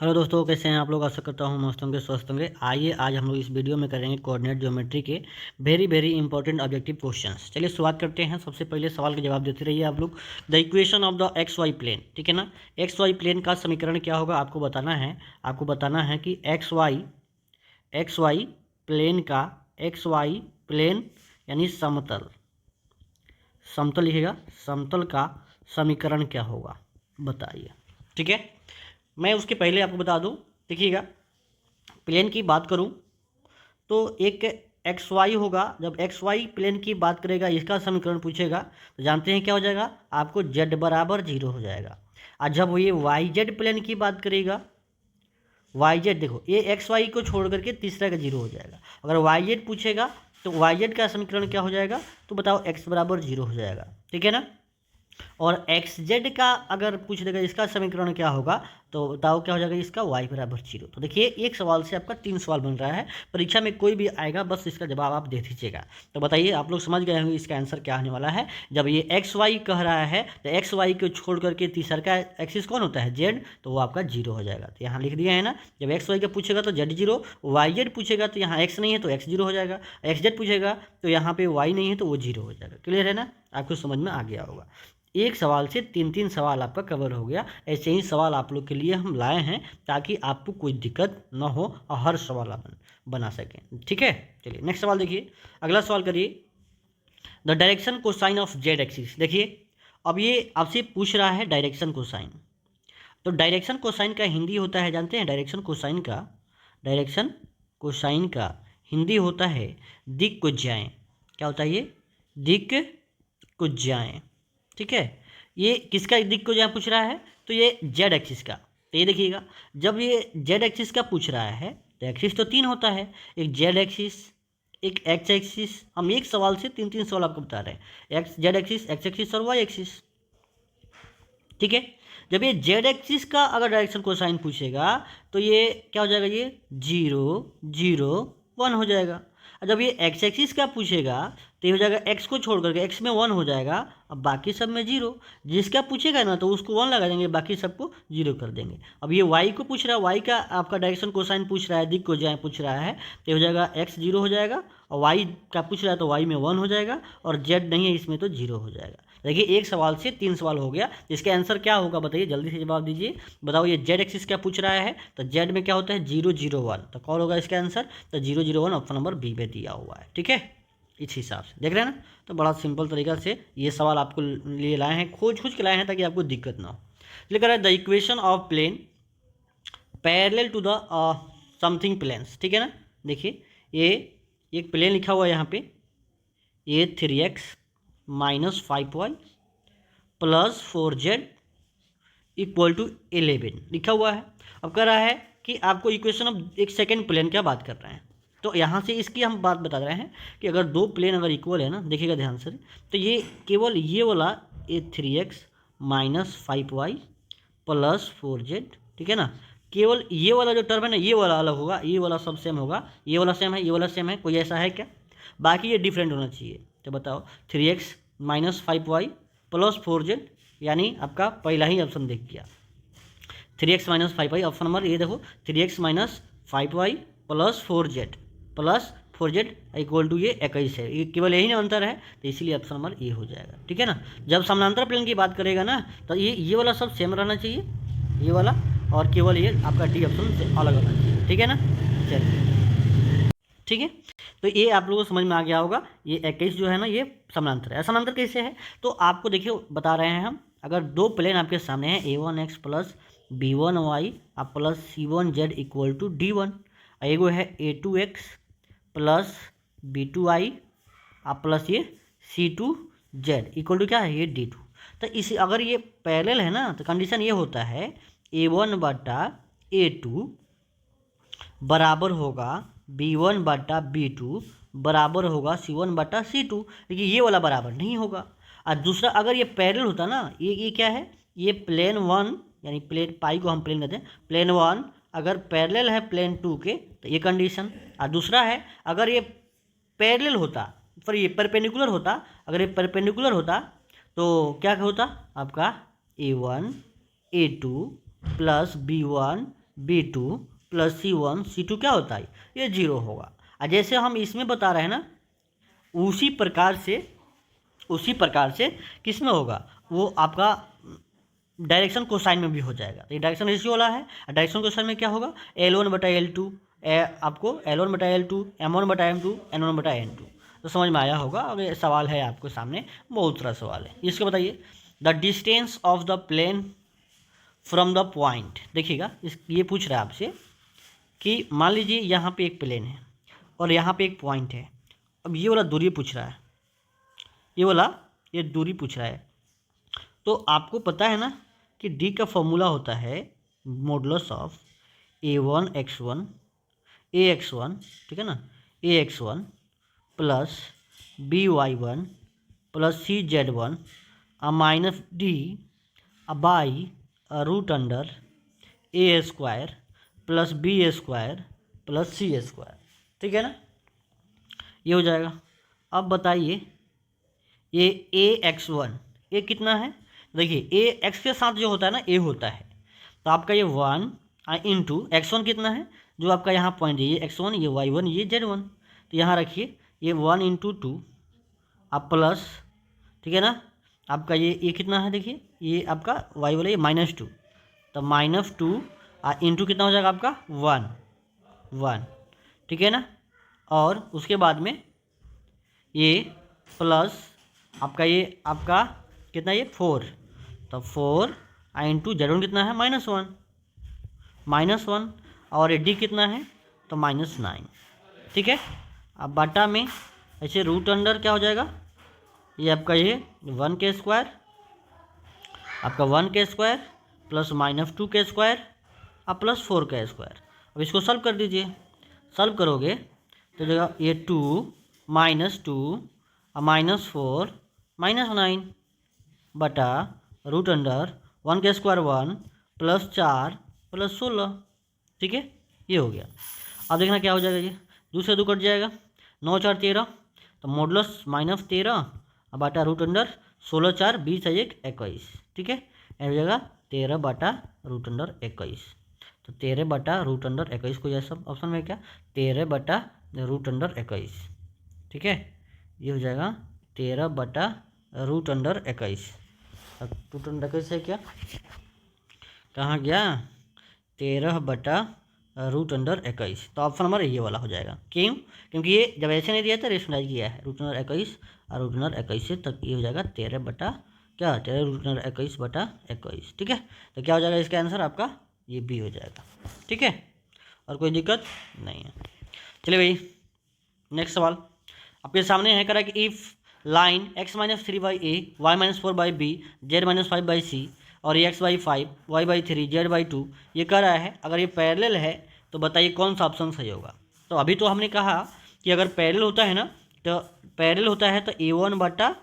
Hello दोस्तों, कैसे हैं आप लोग। आशा करता हूँ मस्त होंगे, स्वस्थ होंगे। आइए आज हम लोग इस वीडियो में करेंगे कोऑर्डिनेट ज्योमेट्री के very very important objective questions. चलिए शुरुआत करते हैं। सबसे पहले सवाल के जवाब देते रहिए आप लोग। The equation of the x y plane, ठीक है ना। एक्स वाई प्लेन का समीकरण क्या होगा आपको बताना है। आपको बताना है कि एक्स वाई प्लेन का, एक्स वाई प्लेन यानी समतल, समतल लिखेगा, समतल का समीकरण क्या होगा बताइए, ठीक है। मैं उसके पहले आपको बता दूं, देखिएगा, प्लेन की बात करूं तो एक एक्स वाई होगा। जब एक्स वाई प्लेन की बात करेगा, इसका समीकरण पूछेगा तो जानते हैं क्या हो जाएगा, आपको जेड बराबर जीरो हो जाएगा। और जब ये वाई जेड प्लेन की बात करेगा, वाई जेड, देखो ये एक्स वाई को छोड़ करके तीसरा का जीरो हो जाएगा। अगर वाई जेड पूछेगा तो वाई जेड का समीकरण क्या हो जाएगा, तो बताओ एक्स बराबर जीरो हो जाएगा, ठीक है ना। और एक्स जेड का अगर पूछ देगा इसका समीकरण क्या होगा, तो बताओ क्या हो जाएगा इसका, वाई बराबर जीरो। तो देखिए एक सवाल से आपका 3 सवाल बन रहा है। परीक्षा में कोई भी आएगा बस इसका जवाब आप दे दीजिएगा। तो बताइए, आप लोग समझ गए होंगे इसका आंसर क्या आने वाला है। जब ये एक्स वाई कह रहा है तो एक्स वाई को छोड़ करके तीसरा का एक्सिस कौन होता है, जेड, तो वो आपका जीरो हो जाएगा। तो यहाँ लिख दिया है ना। जब एक्स वाई का पूछेगा तो जेड जीरो, वाई जेड पूछेगा तो यहाँ एक्स नहीं है तो एक्स जीरो हो जाएगा, एक्स जेड पूछेगा तो यहाँ पे वाई नहीं है तो वो जीरो हो जाएगा। क्लियर है ना, आपको समझ में आ गया होगा। एक सवाल से 3 सवाल आपका कवर हो गया। ऐसे ही सवाल आप लोग के लिए हम लाए हैं ताकि आपको कोई दिक्कत ना हो और हर सवाल आप बना सकें, ठीक है। चलिए नेक्स्ट सवाल देखिए, अगला सवाल करिए। The direction cosine of Z axis. देखिए अब ये आपसे पूछ रहा है डायरेक्शन कोसाइन। तो डायरेक्शन कोसाइन का हिंदी होता है, जानते हैं डायरेक्शन कोसाइन का, डायरेक्शन कोसाइन का हिंदी होता है दिक् को ज्याएं। क्या होता है ये, दिक् को ज्याएं, ठीक है। ये किसका दिक् को ज्याएं पूछ रहा है, तो ये जेड एक्सिस का। तो ये देखिएगा, जब ये जेड एक्सिस का पूछ रहा है तो एक्सिस तो 3 होता है, एक जेड एक्सिस, एक एक्स एक्सिस। हम एक सवाल से 3 सवाल आपको बता रहे हैं, x Z axis, x axis और वाई एक्सिस, ठीक है। जब ये जेड एक्सिस का अगर डायरेक्शन कोसाइन पूछेगा तो ये क्या हो जाएगा, ये 0 0 1 हो जाएगा। और जब ये एक्स एक्सिस का पूछेगा तो ये हो जाएगा, एक्स को छोड़ करके एक्स में 1 हो जाएगा, अब बाकी सब में 0। जिसका पूछेगा ना तो उसको 1 लगा देंगे, बाकी सबको 0 कर देंगे। अब ये वाई को पूछ रहा है, वाई का आपका डायरेक्शन कोसाइन पूछ रहा है, दिक् को ज्याएं पूछ रहा है, तो हो जाएगा एक्स 0 हो जाएगा, और वाई का पूछ रहा है तो वाई में 1 हो जाएगा, और जेड नहीं है इसमें तो 0 हो जाएगा। देखिए एक सवाल से 3 सवाल हो गया। इसका आंसर क्या होगा बताइए, जल्दी से जवाब दीजिए। बताओ ये जेड एक्सिस क्या पूछ रहा है, तो जेड में क्या होता है 0 0 1, तो कौन होगा इसका आंसर, तो 0 0 1 ऑप्शन नंबर बी में दिया हुआ है, ठीक है। इस हिसाब से देख रहे हैं ना। तो बड़ा सिंपल तरीका से ये सवाल आपको लिए लाए हैं, खोज के लाए हैं ताकि आपको दिक्कत ना हो। लिखा है the equation of plane parallel to the something planes, ठीक है ना। देखिए ये एक प्लेन लिखा हुआ है यहाँ पे, ये 3x minus 5y plus 4z equal to 11 लिखा हुआ है। अब कह रहा है कि आपको इक्वेशन ऑफ एक सेकेंड प्लेन क्या बात कर रहे हैं। तो यहाँ से इसकी हम बात बता रहे हैं कि अगर दो प्लेन अगर इक्वल है ना, देखिएगा ध्यान से, तो ये केवल ये वाला ये 3x minus 5y plus 4z, ठीक है ना। केवल ये वाला जो टर्म है ना, ये वाला अलग होगा, ये वाला सब सेम होगा, ये वाला सेम है, ये वाला सेम है, कोई ऐसा है क्या, बाकी ये डिफरेंट होना चाहिए। तो बताओ 3x minus 5y plus 4z, यानी आपका पहला ही ऑप्शन दिख गया, 3x minus 5y। Option number ये देखो, 3x minus 5y plus 4z equal to ये 21 है। ये केवल यही ना अंतर है, तो इसीलिए ऑप्शन नंबर ए हो जाएगा, ठीक है ना। जब समानांतर प्लेन की बात करेगा ना तो ये वाला सब सेम रहना चाहिए, ये वाला, और केवल ये आपका डी ऑप्शन से अलग होना चाहिए, ठीक है ना। चलिए ठीक है, तो ये आप लोगों को समझ में आ गया होगा। ये 21 जो है ना ये समानांतर है। समानांतर कैसे है, तो आपको देखिए बता रहे हैं हम, अगर दो प्लेन आपके सामने हैं a1x प्लस b1y आप plus c1z equal to d1, एगो है a2x प्लस b2y आप प्लस ये c2z इक्वल टू क्या है, ये d2। तो इसे अगर ये पैरेलल है ना तो कंडीशन ये होता है a1 बटा a2 बराबर होगा b1 बटा b2 बराबर होगा c1 बटा c2, लेकिन ये वाला बराबर नहीं होगा। और दूसरा अगर ये पैरेलल होता ना, ये क्या है, ये प्लेन 1 यानी प्लेन पाई को हम प्लेन कहते हैं, प्लेन 1 अगर पैरेलल है प्लेन 2 के तो ये कंडीशन। और दूसरा है अगर ये पैरेलल होता, पर ये परपेंडिकुलर होता, अगर ये परपेंडिकुलर होता तो क्या होता आपका a1 a2 plus b1 B2 plus C1 क्या होता है, ये 0 होगा। और जैसे हम इसमें बता रहे हैं ना, उसी प्रकार से किस में होगा, वो आपका डायरेक्शन कोसाइन में भी हो जाएगा। तो ये डायरेक्शन रेशियो वाला है। डायरेक्शन कोसाइन में क्या होगा, L1/L2, आपको L1/L2, M1/M2, N1/N2। तो समझ में आया होगा। अब ये सवाल है आपके सामने, बहुत सारा सवाल है। इसको बताइए, the distance of the plane from the point. देखिएगा, ये पूछ रहा है आपसे कि मान लीजिए यहाँ पे एक प्लेन है और यहाँ पे एक पॉइंट है। अब ये वाला दूरी पूछ रहा है, ये दूरी पूछ रहा है। तो आपको पता है ना कि डी का फॉर्मूला होता है मॉडुलस ऑफ A1x1 ठीक है ना, AX1 plus BY1 plus CZ1 minus D by root under A² plus B² plus C²। ठीक है ना, ये हो जाएगा। अब बताइए ये AX1 ये कितना है। देखिए AX के साथ जो होता है ना, A होता है। तो आपका ये 1 इंटू X1 कितना है, जो आपका यहाँ पॉइंट है, ये X1, ये Y1, ये Z1। तो यहाँ रखिए, ये 1 इंटू 2 आप प्लस, ठीक है ना, आपका ये कितना है, देखिए ये आपका Y वाला ये -2। तो -2 इंटू कितना हो जाएगा आपका 1, ठीक है ना। और उसके बाद में ये प्लस आपका ये आपका कितना, ये 4। तो 4 इंटू Z1 कितना है, -1 और ये D कितना है, तो -9। ठीक है। अब बाटा में ऐसे रूट अंडर क्या हो जाएगा, ये आपका ये 1² आपका 1² प्लस -2 के स्क्वायर और प्लस 4 का स्क्वायर। अब इसको सॉल्व कर दीजिए। सॉल्व करोगे तो जगह ये 2 -2 और -4 -9 बटा रूट अंडर 1² 1 प्लस 4 प्लस 16। ठीक है, ये हो गया। अब देखना क्या हो जाएगा, ये 2 से 2 कट जाएगा, 9 4 13। तो मॉडुलस -13 बटा रूट अंडर 16 4 20 1 21। ठीक है, हो जाएगा 13 बटा रूट अंडर 21। तो 13 बटा रूट अंडर 21 को जैसा ऑप्शन में क्या, 13 बटा रूट अंडर 21। ठीक है, ये हो जाएगा 13 बटा रूट अंडर 21। अब रूट अंडर 21 है क्या, कहाँ गया, 13 बटा रूट अंडर 21। तो ऑप्शन नंबर ये वाला हो जाएगा। क्यों, क्योंकि ये जब ऐसे नहीं दिया था, रेशनलाइज किया है रूट अंडर 21 और रूट अंडर 21 से, तक ये हो जाएगा 13 बटा क्या, 13 रूट अंडर 21 बटा 21। ठीक है, तो क्या हो जाएगा इसका आंसर आपका, ये बी हो जाएगा। ठीक है, और कोई दिक्कत नहीं है। चलिए भाई, नेक्स्ट सवाल आपके सामने है, करा कि if line x-3/a, y-4/b, z-5/c और x/5, y/3, z/2 ये कर रहा है। अगर ये पैरेलल है तो बताइए कौन सा ऑप्शन सही होगा। तो अभी तो हमने कहा कि अगर पैरेलल होता है ना, तो पैरेलल होता है तो A1 बटा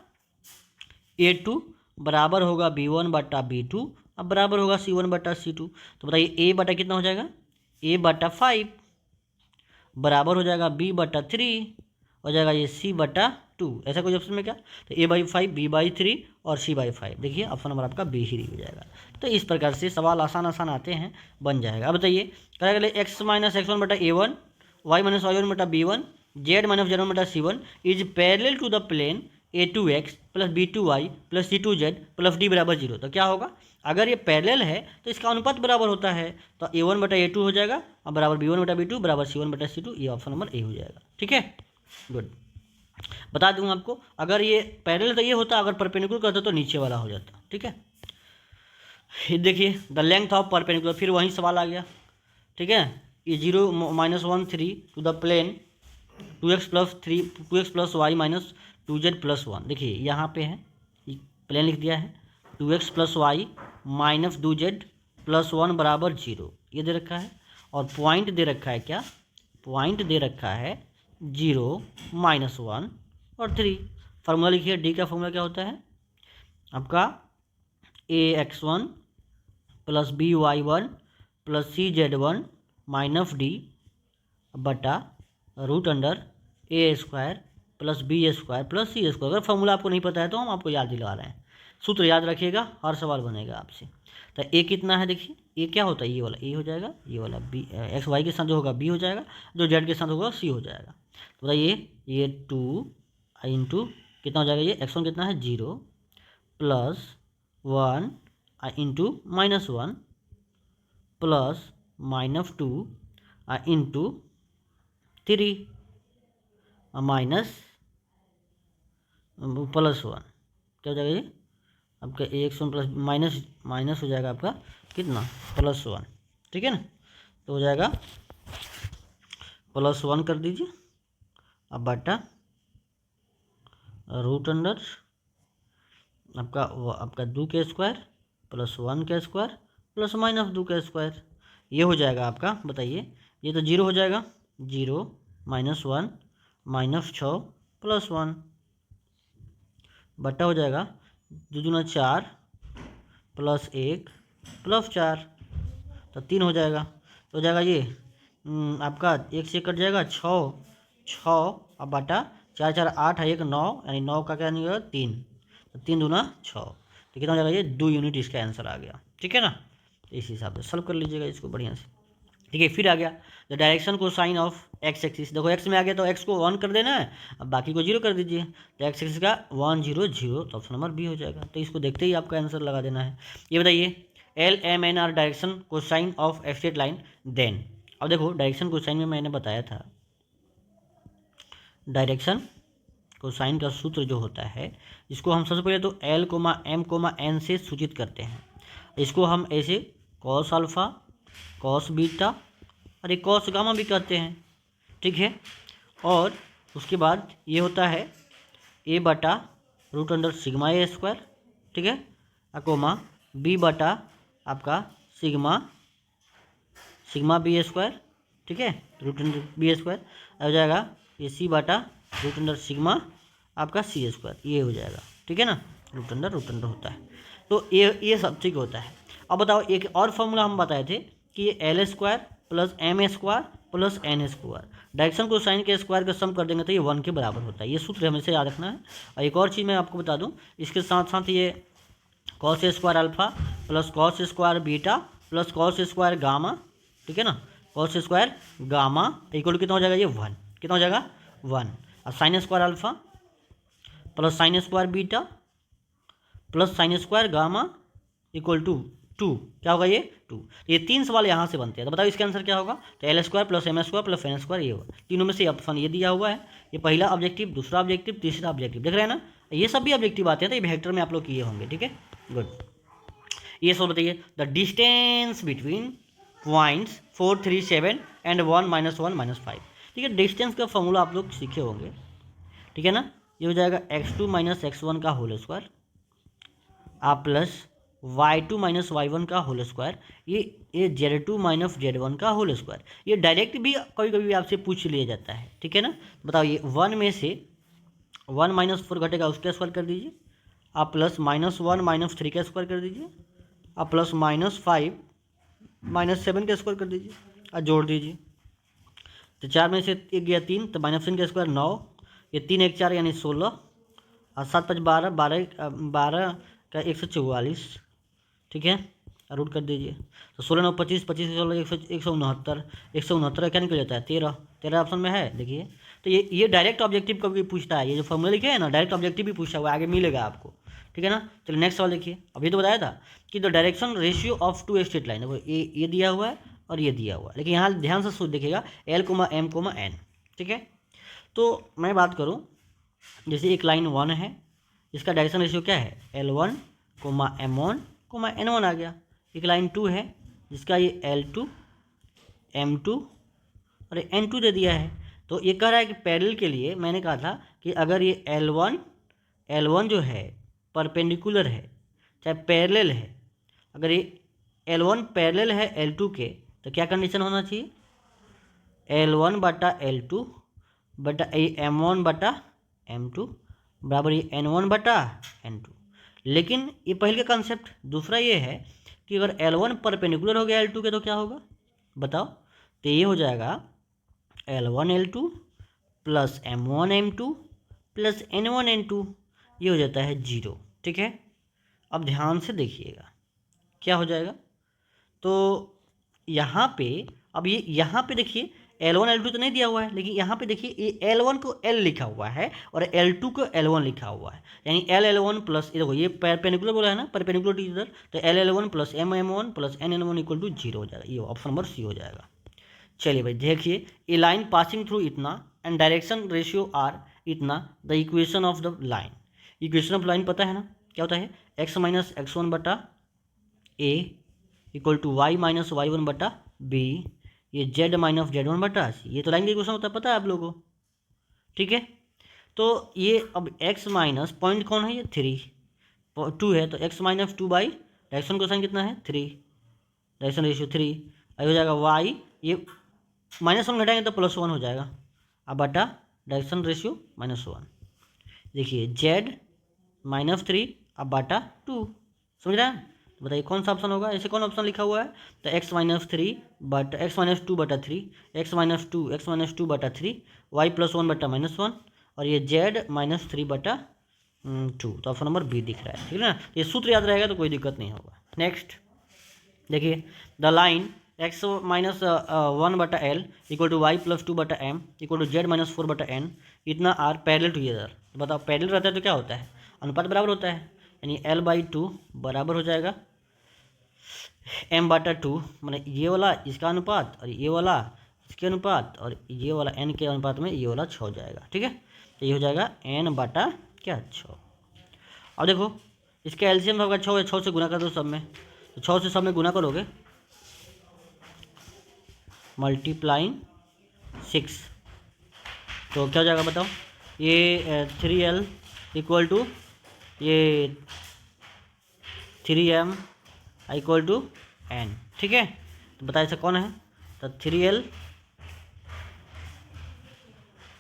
A2 बराबर होगा B1 बटा B2 अब बराबर होगा C1 बटा C2। तो बताइए A बटा कितना हो जाएगा, A बटा 5 बराबर हो जाएगा B बटा 3 हो जाएगा ये C बटा 2। ऐसा कोई ऑप्शन में क्या, तो A/5 B/3 और C/5। देखिए ऑप्शन नंबर आपका बी ही हो जाएगा। तो इस प्रकार से सवाल आसान आते हैं, बन जाएगा। अब बताइए करेगा x-x1 बटा A1, y-y1 बटा B1, z-z1 बटा C1 is parallel to the plane A2x plus B2y plus C2z plus D बराबर 0। तो क्या होगा, अगर ये पैरेलल है तो इसका अनुपात बराबर होता है। तो A1 बटा A2 हो जाएगा और बराबर B1 बटा B2 बराबर C1 बटा C2। ये ऑप्शन नंबर ए हो जाएगा। ठीक है, गुड। बता दूंगा आपको, अगर ये पैरेलल तो ये होता, अगर परपेंडिकुलर करता तो नीचे वाला हो जाता। ठीक है, देखिए द लेंथ ऑफ परपेंडिकुलर, फिर वही सवाल आ गया। ठीक है, ये 0 -1 3 to the plane 2x plus y minus 2z plus 1। देखिए यहाँ पे है, प्लेन लिख दिया है 2x plus Y minus 2z plus 1 बराबर 0 ये दे रखा है। और पॉइंट दे रखा है क्या, पॉइंट दे रखा है 0 -1 और 3। फार्मूला लिखिए, डी का फार्मूला क्या होता है आपका, AX1 plus BY1 plus CZ1 minus D बटा root under A² plus B² plus C²। अगर फॉर्मूला आपको नहीं पता है तो हम आपको याद दिलवा रहे हैं। सूत्र याद रखिएगा, हर सवाल बनेगा आपसे। तो ए कितना है देखिए, ए क्या होता है, ये वाला ए हो जाएगा, ये वाला बी, एक्स वाई के साथ जो होगा बी हो जाएगा, जो जेड के साथ होगा सी हो जाएगा। तो बताइए ये 2 इंटू कितना हो जाएगा, ये x1 कितना है 0 plus 1 into -1 plus -2 into 3 minus +1 क्या हो जाएगा ये आपका x1 प्लस माइनस हो जाएगा आपका कितना +1, ठीक है ना। तो हो जाएगा +1 कर दीजिए, अब बटा रूट अंडर आपका 2 के स्क्वायर प्लस 1 के स्क्वायर प्लस -2 का स्क्वायर, ये हो जाएगा आपका। बताइए ये तो 0 हो जाएगा, 0 -1 -6 +1 बटा हो जाएगा 2 दूना 4 प्लस 1 प्लस 4, तो 3 हो जाएगा। तो हो जाएगा ये आपका 1 से कट जाएगा 6 अब बटा 4 4 8 है 1 9, यानी 9 का क्या नहीं होगा 3, तो 3 दूना 6, तो कितना हो जाएगा ये 2 यूनिट इसका आंसर आ गया, ठीक है ना। तो इस हिसाब से सॉल्व कर लीजिएगा इसको बढ़िया से, ठीक है। फिर आ गया द डायरेक्शन को साइन ऑफ एक्स एक्सिस, देखो एक्स में आ गया तो एक्स को 1 कर देना है, अब बाकी को 0 कर दीजिए। तो एक्स एक्सिस का 1 0 0, तो ऑप्शन नंबर बी हो जाएगा। तो इसको देखते ही आपका आंसर लगा देना है। ये बताइए L M N R direction को sign of a straight line then. अब देखो डायरेक्शन को साइन में मैंने बताया था, डायरेक्शन को साइन का सूत्र जो होता है, इसको हम सबसे पहले तो l comma m comma n से सूचित करते हैं। इसको हम ऐसे कॉस अल्फ़ा कॉस बीटा और एक कॉस गामा भी कहते हैं, ठीक है। और उसके बाद ये होता है ए बटा रूट अंडर सिग्मा ए स्क्वायर, ठीक है, कोमा बी बटा आपका सिग्मा बी स्क्वायर, ठीक है, रूट अंडर बी स्क्वायर हो जाएगा। ये सी बटा रूट अंडर सिग्मा आपका सी स्क्वायर, ये हो जाएगा, ठीक है ना। रूट अंडर होता है, तो ये सब ठीक होता है। अब बताओ एक और फॉर्मूला हम बताए थे कि ये l square plus m square plus n square, direction को साइन के स्क्वायर का सम कर देंगे तो ये 1 के बराबर होता है। ये सूत्र हमेशा याद रखना है। और एक और चीज़ मैं आपको बता दूं, इसके साथ साथ ये cos square alpha plus cos square beta plus cos square gamma, ठीक है ना, कॉस स्क्वायर गामा इक्वल कितना हो जाएगा ये 1, कितना हो जाएगा 1। और sine square alpha plus sine square beta plus sine square gamma equal to 2, क्या होगा ये 2। ये 3 सवाल यहाँ से बनते हैं, तो बताओ इसका आंसर क्या होगा। तो l square plus m square plus n square, ये होगा। तीनों में से ऑप्शन ये दिया हुआ है, ये पहला ऑब्जेक्टिव, दूसरा ऑब्जेक्टिव, तीसरा ऑब्जेक्टिव, देख रहे हैं ना। ये सब भी ऑब्जेक्टिव आते हैं, तो ये वेक्टर में आप लोग किए होंगे, ठीक है, गुड। ये सब बताइए the distance between points 4 3 7 and 1 -1 -5, ठीक है। डिस्टेंस का फॉर्मूला आप लोग सीखे होंगे, ठीक है ना। ये हो जाएगा x2 - x1 का होल स्क्वायर आप प्लस y2 - y1 का होल स्क्वायर, ये z2 - z1 का होल स्क्वायर। ये डायरेक्ट भी कभी कभी आपसे पूछ लिया जाता है, ठीक है ना। बताओ ये 1 में से 1 -4 घटेगा उसका स्क्वायर कर दीजिए, आप प्लस -1 -3 का स्क्वायर कर दीजिए, आप प्लस -5 -7 का स्क्वायर कर दीजिए और जोड़ दीजिए। तो 4 में से 1 गया 3, तो -3 का स्क्वायर 9, ये 3 1 4 यानी 16 और 7 5 12 12 का 144, ठीक है, रूट कर दीजिए। तो 16 9 25 25 16 169 169 क्या निकल जाता है 13 ऑप्शन में है, देखिए। तो ये डायरेक्ट ऑब्जेक्टिव कभी पूछता है, ये जो फॉर्मूला लिखे है ना डायरेक्ट ऑब्जेक्टिव भी पूछा हुआ है, आगे मिलेगा आपको, ठीक है ना। चलिए नेक्स्ट सवाल देखिए। अभी तो बताया था कि the direction ratio of 2 straight line, देखो ये दिया हुआ है और ये दिया हुआ है, लेकिन यहाँ ध्यान से सोच देखिएगा l comma m comma n, ठीक है। तो मैं बात करूँ, जैसे एक लाइन 1 है, इसका डायरेक्शन रेशियो क्या है L1 M1 N1 आ गया। एक लाइन 2 है जिसका ये L2 M2 और N2 दे दिया है। तो ये कह रहा है कि पैरेलल के लिए मैंने कहा था कि अगर ये L1 जो है परपेंडिकुलर है चाहे पैरेलल है, अगर ये L1 पैरेलल है L2 के, तो क्या कंडीशन होना चाहिए L1 बटा L2 बटा M1 बटा M2 बराबर ये N1 बटा N2। लेकिन ये पहले का कंसेप्ट, दूसरा ये है कि अगर L1 परपेंडिकुलर हो गया L2 के तो क्या होगा बताओ। तो ये हो जाएगा L1 L2 plus M1 M2 plus N1 N2, ये हो जाता है 0, ठीक है। अब ध्यान से देखिएगा क्या हो जाएगा। तो यहाँ पे अब ये यहाँ पे देखिए L1 L2 तो नहीं दिया हुआ है, लेकिन यहाँ पे देखिए ये L1 को L लिखा हुआ है और L2 को L1 लिखा हुआ है, यानी L1 प्लस ये देखो ये परपेंडिकुलर बोला है ना, परपेंडिकुलर टू इधर, तो L1 plus M1 plus N1 equal to 0 हो जाएगा। ये ऑप्शन नंबर सी हो जाएगा। चलिए भाई देखिए, ए लाइन पासिंग थ्रू इतना एंड डायरेक्शन रेशियो आर इतना, the equation of the line. Equation of line पता है ना क्या होता है, x माइनस x1 बटा a equal to y minus y1 बटा बी, ये z माइनस z1 बटा सी। ये तो लाइन का इक्वेशन होता है, पता है आप लोगों को, ठीक है। तो ये अब x माइनस पॉइंट कौन है, ये 2 है, तो x माइनस 2 बाई डायरेक्शन को साइन कितना है 3, डायरेक्शन रेशियो 3, आई हो जाएगा y, ये -1 घटाएंगे तो +1 हो जाएगा, अब बटा डायरेक्शन रेशियो -1। देखिए z -3 अब बटा 2, समझ रहे हैं। तो बताइए कौन सा ऑप्शन होगा, ऐसे कौन ऑप्शन लिखा हुआ है, तो x-3 बट x-2 बटा 3, x-2 बटा 3, y +1 बटा -1 और ये z -3 बटा 2, तो ऑप्शन नंबर बी दिख रहा है, ठीक है ना। ये सूत्र याद रहेगा तो कोई दिक्कत नहीं होगा। नेक्स्ट देखिए, द लाइन x माइनस 1 बटा l equal to y plus 2 बटा m equal to z minus 4 बटा एन इतना आर पैरेलल टू ईयर। तो बताओ पैरेलल रहता है तो क्या होता है, अनुपात बराबर होता है, यानी l/2 बराबर हो जाएगा m बटा 2, मैंने ये वाला इसका अनुपात और ये वाला इसके अनुपात और ये वाला n के अनुपात में ये वाला 6 हो जाएगा, ठीक है। तो ये हो जाएगा n बटा क्या 6। अब देखो इसका एलसीएम होगा 6 है, 6 से गुना कर दो सब में, तो 6 से सब में गुना करोगे मल्टीप्लाइंग 6, तो क्या हो जाएगा बताओ, ये 3l इक्वल टू ये 3m इक्वल टू n, ठीक है। तो बताइए ऐसा कौन है, तो 3l,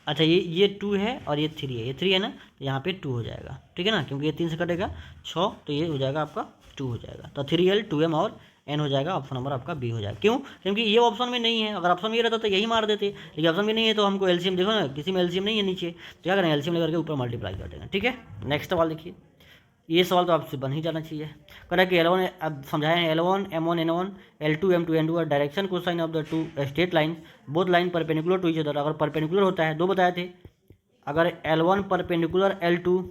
अच्छा ये 2 है और ये 3 है, ये 3 है ना, तो यहाँ पे 2 हो जाएगा, ठीक है ना, क्योंकि ये 3 से कटेगा 6, तो ये हो जाएगा आपका 2 हो जाएगा, तो 3l 2m और n हो जाएगा, ऑप्शन नंबर आपका बी हो जाएगा। क्यों, क्योंकि ये ऑप्शन में नहीं है, अगर ऑप्शन में ये रहता तो यही मार देते, लेकिन ऑप्शन में नहीं है तो हमको एलसीएम देखो ना, किसी में एलसीएम नहीं है नीचे, तो क्या करें एलसीएम लेकर के ऊपर मल्टीप्लाई कर देंगे, ठीक है। नेक्स्ट सवाल देखिए, ये सवाल तो आपसे बन ही जाना चाहिए। कह रहा है कि L1 अब समझाए हैं, L1 M1 N1 L2 M2 N2 और direction cosine of the two straight line both line perpendicular to each other. अगर परपेंडिकुलर होता है, दो बताए थे, अगर L1 परपेंडिकुलर L2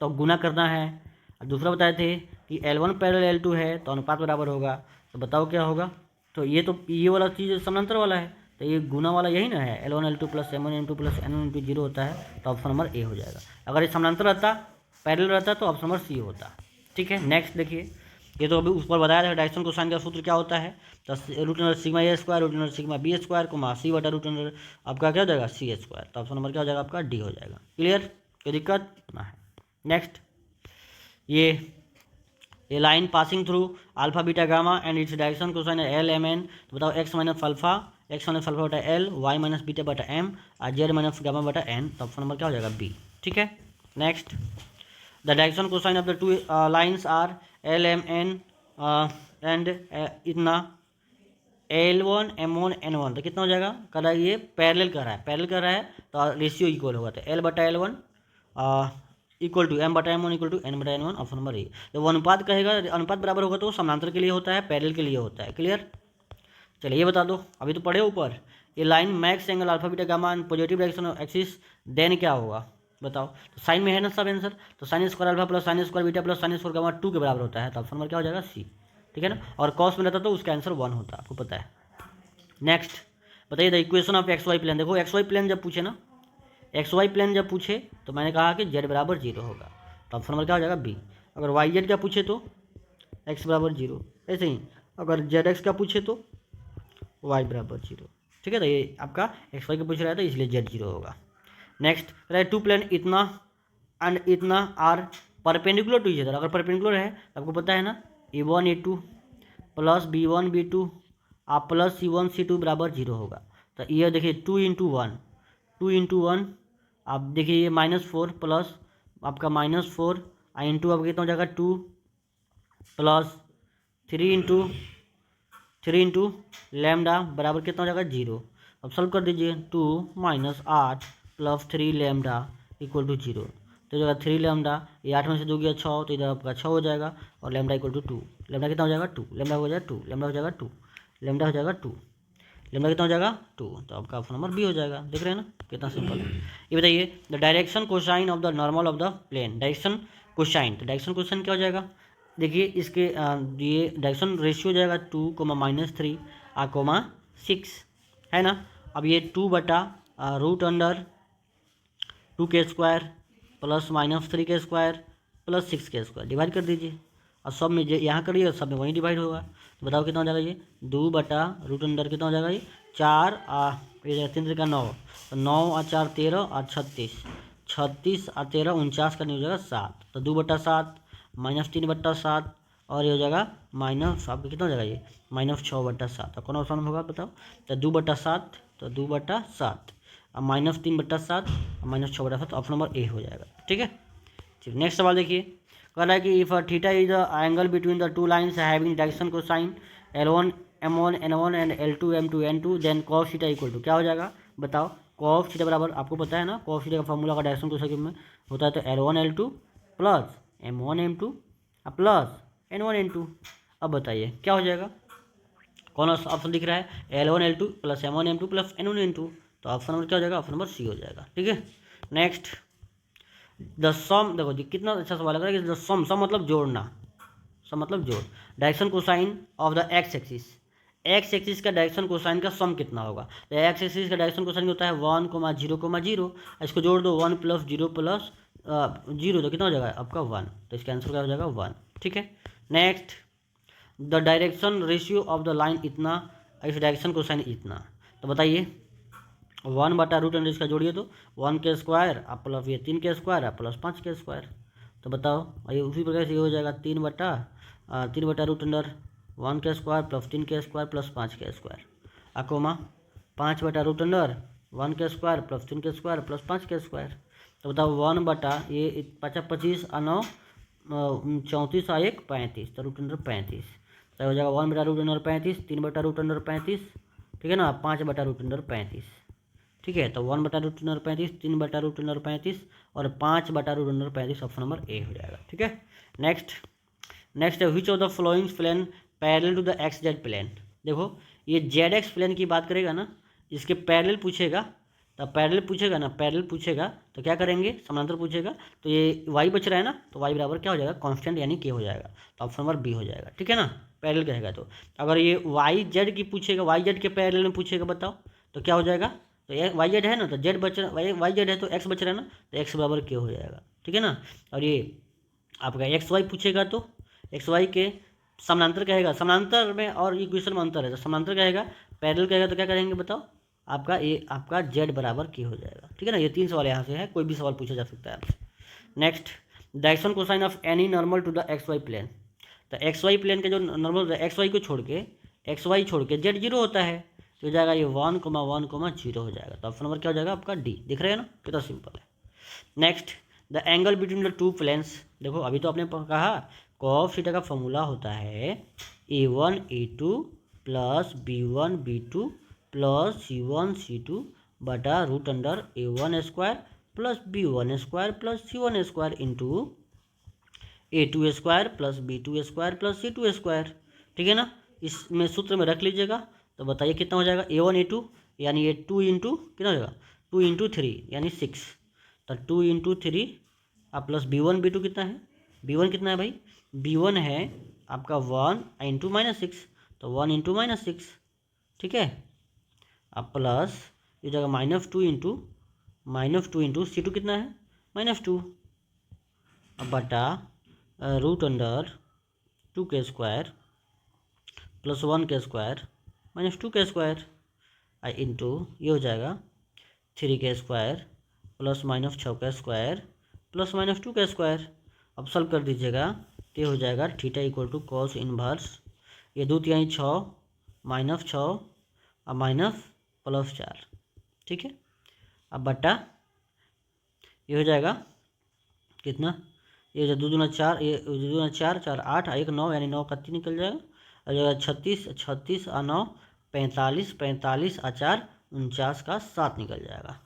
तो गुना करना है, और दूसरा बताए थे कि L1 पैरेलल L2 है तो अनुपात बराबर होगा। तो बताओ क्या होगा, तो ये वाला चीज़ समानांतर वाला है, तो ये गुना वाला यही ना है, L1 L2 plus M1 M2 plus N1 N2 0 होता है, तो ऑप्शन नंबर ए हो जाएगा। अगर ये समानांतर रहता, पैरेलल रहता तो ऑप्शन नंबर सी होता, ठीक है। नेक्स्ट देखिए, ये तो अभी उस पर बताया था डायरेक्शन कोसाइन का सूत्र क्या होता है, तो √σ² √σ b² सी बटा √ आपका क्या हो जाएगा c², तो ऑप्शन नंबर क्या हो जाएगा आपका डी हो जाएगा। क्लियर, कोई दिक्कत ना है। नेक्स्ट ये line passing through alpha beta gamma and its direction cosine l M n, तो बताओ x माइनस अल्फा बटा एल, y माइनस बीटा बटा एम और z माइनस गामा बटा एन, तो ऑप्शन नंबर क्या हो जाएगा बी, ठीक है। Next the direction cosine of the two lines are l M n and इतना L1 M1 N1, तो कितना हो जाएगा, कर रहा है ये पैरेलल कर रहा है तो रेशियो इक्वल होगा, तो L बटा L1 इक्वल टू M बटा M1 इक्वल टू N बटा N1, ऑप्शन नंबर ए। जब वो अनुपात कहेगा, अनुपात बराबर होगा तो वो समानांतर के लिए होता है, पैरेलल के लिए होता है। क्लियर, चलिए ये बता दो, अभी तो पढ़े ऊपर, ये line max angle alpha beta gamma and positive direction axis, then क्या होगा बताओ, तो साइन में है ना सब आंसर, तो sign square alpha plus sine square beta plus sine square gamma 2 के बराबर होता है, तो ऑप्शन नंबर क्या हो जाएगा सी, ठीक है ना। और कॉस में रहता तो उसका आंसर 1 होता, आपको पता है। नेक्स्ट बताइए the equation of x y plane. देखो एक्स वाई प्लेन जब पूछे ना, एक्स वाई प्लेन जब पूछे तो मैंने कहा कि z बराबर 0 होगा, तो ऑप्शन नंबर क्या हो जाएगा बी। अगर वाई जेड का पूछे तो x बराबर 0, ऐसे ही अगर जेड एक्स का पूछे तो y बराबर 0, ठीक है। तो ये आपका एक्स वाई का पूछ रहा है तो इसलिए z 0 होगा। नेक्स्ट टू प्लेन इतना एंड इतना are perpendicular to each other. अगर परपेंडिकुलर है तो आपको पता है ना, a1 a2 plus b1 b2 आप प्लस c1 c2 बराबर 0 होगा। तो ये देखिए 2 इंटू वन आप देखिए ये -4 प्लस आपका -4 इंटू आपका कितना हो जाएगा 2 प्लस 3 इंटू लैम्डा बराबर कितना हो जाएगा 0। अब सॉल्व कर दीजिए, 2 - 8 प्लस 3 लैम्डा इक्वल टू 0। तो जगह 3 लैम्डा, ये 8 में से 2 गया 6, तो इधर आपका 6 हो जाएगा, और लैम्डा इक्वल टू 2। लैम्डा कितना हो जाएगा 2, लैम्डा हो जाएगा 2, लैम्डा हो जाएगा 2, लैम्डा हो जाएगा 2, लैम्डा कितना हो जाएगा 2, तो आपका ऑप्शन नंबर बी हो जाएगा। देख रहे हैं ना कितना सिंपल है। ये बताइए the direction cosine of the normal of the plane, direction cosine, तो डायरेक्शन कोसाइन क्या हो जाएगा, देखिए इसके ये डायरेक्शन रेशियो हो जाएगा 2, -3 6 है ना। अब ये 2/√√2 प्लस -3 प्लस 6 डिवाइड कर दीजिए, और सब में यहाँ करिए, सब में वहीं डिवाइड होगा, तो बताओ कितना हो जाएगा ये 2/√अंडर कितना हो जाएगा ये 4 ये 3 का 9, तो 9 और 4 13 और 36, 36 और 13 49 का नहीं हो जाएगा 7, तो 2/7 -3/7, और ये हो जाएगा माइनस आपका कितना हो जाएगा ये -6/7, तो कौन ऑप्शन होगा बताओ, तो 2/7, तो 2/7 और -3/7 और -6/7, ऑप्शन नंबर ए हो जाएगा। ठीक है, चलिए नेक्स्ट सवाल देखिए, कह रहा है कि if theta is the angle between the two lines having direction cosine L1 M1 N1 and L2 M2 N2 then cos theta equal to क्या हो जाएगा बताओ, cos थीटा बराबर आपको पता है ना, cos थीटा का फॉर्मूला का डायरेक्शन कोसाइन में होता है तो L1 L2 plus M1 M2 plus N1 N2। अब बताइए क्या हो जाएगा, कौन ऑप्शन दिख रहा है L1 L2 plus M1 M2 plus N1 N2, तो ऑप्शन नंबर क्या हो जाएगा, ऑप्शन नंबर सी हो जाएगा। ठीक है, नेक्स्ट द सम, देखो जी कितना अच्छा सवाल लग रहा है कि द सम, सम मतलब जोड़ना, सम मतलब जोड़, direction cosine of the x axis, x axis का डायरेक्शन कोसाइन का सम कितना होगा, तो एक्स एक्सिस का डायरेक्शन कोसाइन होता है 1,0,0, इसको जोड़ दो 1 + 0 + 0, तो कितना हो जाएगा आपका 1, तो इसका आंसर क्या हो जाएगा 1। ठीक है, next the direction ratio of the line इतना, इस डायरेक्शन कोसाइन इतना, तो बताइए 1/√अंडर इसका जोड़िए तो 1 के स्क्वायर आप प्लस ये 3 के स्क्वायर आप प्लस 5 के स्क्वायर, तो बताओ ये उसी प्रकार से ये हो जाएगा 3/√अंडर 1 के स्क्वायर प्लस 3 के स्क्वायर प्लस 5 के स्क्वायर, अकोमा 5/√अंडर 1 के स्क्वायर प्लस 3 के स्क्वायर प्लस 5 के स्क्वायर, तो बताओ 1 बटा ये 25 और 9 34 और 1 35, तो √अंडर 35, तो हो जाएगा 1/√अंडर 35, 3/√अंडर 35, ठीक है ना, 5/√अंडर 35। ठीक है, तो 1/√अंडर 35, 3/√अंडर 35 और 5/√अंडर 35, ऑप्शन नंबर ए हो जाएगा। ठीक है, नेक्स्ट है which of the following plane parallel to the x z plane, देखो ये जेड एक्स प्लेन की बात करेगा ना, इसके पैरेलल पूछेगा, तो पैरेलल पूछेगा ना, पैरेलल पूछेगा तो क्या करेंगे, समानांतर पूछेगा, तो ये वाई बच रहा है ना, तो वाई बराबर क्या हो जाएगा कांस्टेंट यानी के हो जाएगा, तो ऑप्शन नंबर बी हो जाएगा। ठीक है ना, पैरेलल कहेगा तो अगर ये वाई जेड की पूछेगा, वाई जेड के पैरेलल में पूछेगा बताओ तो क्या हो जाएगा, तो वाई जेड है ना, तो जेड बच रहा, वाई जेड है तो एक्स बच रहा है ना, तो एक्स बराबर के हो जाएगा। ठीक है ना, और ये आपका एक्स वाई पूछेगा तो एक्स वाई के समानांतर कहेगा, समानांतर में और इक्वेशन में अंतर है, तो समानांतर कहेगा, पैरेलल कहेगा तो क्या करेंगे बताओ, आपका ये आपका जेड बराबर के हो जाएगा। ठीक है ना, ये 3 सवाल यहाँ से है, कोई भी सवाल पूछा जा सकता है आपसे। Next direction cosine of any normal to the x y plane, तो एक्स वाई प्लेन के जो नॉर्मल एक्स वाई को छोड़ के जेड 0 होता है, तो हो जाएगा ये 1,1,0 हो जाएगा, तो ऑप्शन नंबर क्या हो जाएगा आपका डी। दिख रहे हैं ना कितना सिंपल है। Next the angle between the two planes, देखो अभी तो आपने कहा कॉस थीटा का फॉर्मूला होता है A1 A2 plus B1 B2 plus C1 C2 बटा √under A1 square plus B1 square plus C1 square into A2 square plus B2 square plus C2 square. ठीक है ना, इसमें सूत्र में रख लीजिएगा, तो बताइए कितना हो जाएगा A1 A2 यानी ये 2 इंटू कितना हो जाएगा 2 इंटू 3 यानी 6, तो 2 इंटू 3 आप प्लस B1 B2 कितना है, B1 कितना है भाई, B1 है आपका 1 इंटू -6, तो 1 इंटू -6। ठीक है, अब प्लस ये जगह -2 इंटू C2 कितना है -2, अब बटा √अंडर 2 के स्क्वायर प्लस 1 के स्क्वायर -2 के स्क्वायर इंटू ये हो जाएगा 3 के स्क्वायर प्लस -6 का स्क्वायर प्लस -2 का स्क्वायर। अब सॉल्व कर दीजिएगा तो ये हो जाएगा theta equal to cos inverse ये 2 × 6 -6 और माइनस प्लस 4। ठीक है, अब बट्टा ये हो जाएगा कितना, ये 2 दूना 4, ये 2 दूना 4 4 8 1 9 यानी 9 का 3 निकल जाएगा, और जाएगा 36 और 9 45 और 4 49 का 7 निकल जाएगा,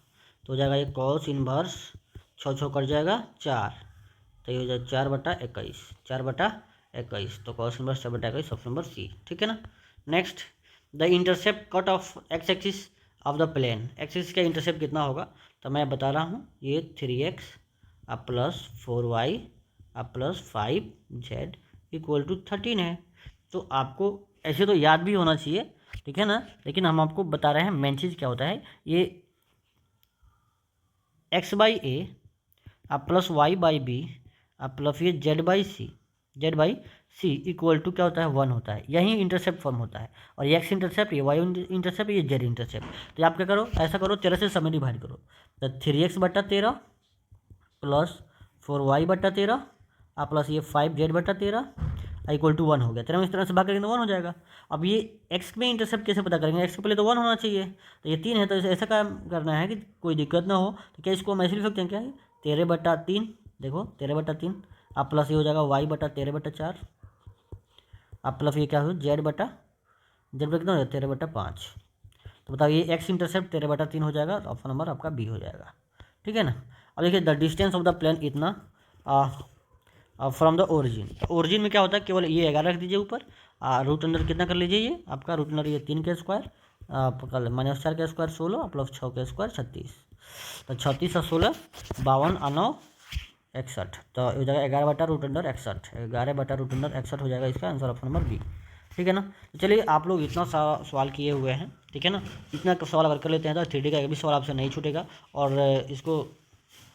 तो हो जाएगा ये कॉस इनवर्स छः छः कट जाएगा 4, तो ये हो जाएगा 4/21, 4/21, तो cos inverse 4/21 option number C, ठीक है ना। Next, the intercept cut off x axis of the plane, x axis का इंटरसेप्ट कितना होगा, तो मैं बता रहा हूँ, ये 3x plus 4y plus 5z equal to 13 है। तो आपको ऐसे तो याद भी होना चाहिए, ठीक है ना, लेकिन हम आपको बता रहे हैं मेन चीज़ क्या होता है। ये x/a प्लस y/b प्लस ये z/c इक्वल टू क्या होता है 1 होता है। यही इंटरसेप्ट फॉर्म होता है। और ये x इंटरसेप्ट, ये y इंटरसेप्ट, ये z इंटरसेप्ट। तो आप क्या करो, ऐसा करो 13 से समय डिवाइड करो, तो 3x/13 प्लस 4y/13 प्लस ये 5z/13 इक्वल टू 1 हो गया। 13 में इस तरह से भाग करेंगे तो 1 हो जाएगा। अब ये x में इंटरसेप्ट कैसे पता करेंगे, x के पहले तो 1 होना चाहिए, तो ये 3 है, तो ऐसा काम करना है कि कोई दिक्कत ना हो। तो क्या इसको हम ऐसे लिख सकते हैं, क्या है 13/3, देखो 13/3 प्लस ये हो जाएगा y/13/4 प्लस ये क्या हो z/कितना हो जाएगा 13/5। तो बताओ ये x इंटरसेप्ट 13/3 हो जाएगा, तो ऑप्शन नंबर आपका बी हो जाएगा, ठीक है ना। अब देखिए the distance of the plane इतना फ्रॉम द ओरिजिन, तो ओरिजिन में क्या होता है, केवल ये 11 रख दीजिए ऊपर, रूट अंडर कितना कर लीजिए, ये आपका रूट अंडर ये 3 के स्क्वायर -4 के स्क्वायर 16 प्लस 6 के स्क्वायर 36, तो 36 और 16 52 और 9 61, तो हो जाएगा 11/√61, 11/√61 हो जाएगा इसका आंसर, ऑप्शन नंबर बी, ठीक है ना। तो चलिए आप लोग इतना सवाल किए हुए हैं, ठीक है ना, इतना सवाल अगर कर लेते हैं तो 3D का भी सवाल आपसे नहीं छूटेगा। और इसको,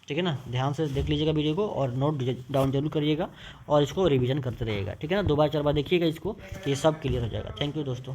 ठीक है ना, ध्यान से देख लीजिएगा वीडियो को और नोट डाउन जरूर करिएगा और इसको रिवीजन करते रहिएगा, ठीक है ना। 2 बार 4 बार देखिएगा इसको, तो ये सब क्लियर हो जाएगा। थैंक यू दोस्तों।